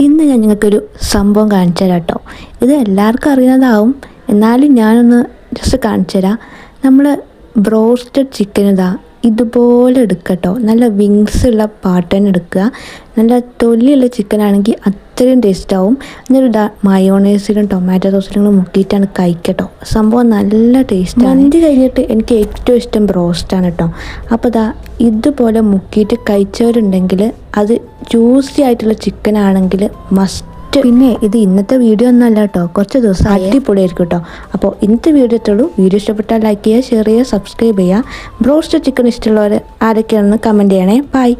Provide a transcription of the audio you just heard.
ഇന്ന് ഞാൻ നിങ്ങൾക്കൊരു സംഭവം കാണിച്ചു തരാം കേട്ടോ. ഇത് എല്ലാവർക്കും അറിയുന്നതാവും, എന്നാലും ഞാനൊന്ന് ജസ്റ്റ് കാണിച്ചു തരാം. നമ്മൾ ബ്രോസ്റ്റഡ് ചിക്കൻ ഇതുപോലെ എടുക്കുക കേട്ടോ. നല്ല വിങ്സ് ഉള്ള പാട്ടൻ എടുക്കുക. നല്ല തൊലിയുള്ള ചിക്കൻ ആണെങ്കിൽ അത്രയും ടേസ്റ്റ് ആവും. എന്നിട്ട് മയോണൈസിലും ടൊമാറ്റോ സോസിലും മുക്കിയിട്ടാണ് കഴിക്കട്ടോ. സംഭവം നല്ല ടേസ്റ്റ്. മന്തി കഴിഞ്ഞിട്ട് എനിക്ക് ഏറ്റവും ഇഷ്ടം ബ്രോസ്റ്റാണ് കേട്ടോ. അപ്പോൾ ഇതുപോലെ മുക്കിയിട്ട് കഴിച്ചവരുണ്ടെങ്കിൽ അത് ജ്യൂസി ആയിട്ടുള്ള ചിക്കൻ ആണെങ്കിൽ മസ്റ്റ്. പിന്നെ ഇത് ഇന്നത്തെ വീഡിയോ ഒന്നല്ല കേട്ടോ, കുറച്ച് ദിവസം അടിപൊളിയായിരിക്കും കേട്ടോ. അപ്പോൾ ഇന്നത്തെ വീഡിയോ എത്തുള്ളൂ. വീഡിയോ ഇഷ്ടപ്പെട്ടാൽ ലൈക്ക് ചെയ്യുക, ഷെയർ ചെയ്യുക, സബ്സ്ക്രൈബ് ചെയ്യുക. ബ്രോസ്റ്റഡ് ചിക്കൻ ഇഷ്ടമുള്ളവർ ആരൊക്കെയാണെന്ന് കമൻറ്റ് ചെയ്യണേ. ബൈ.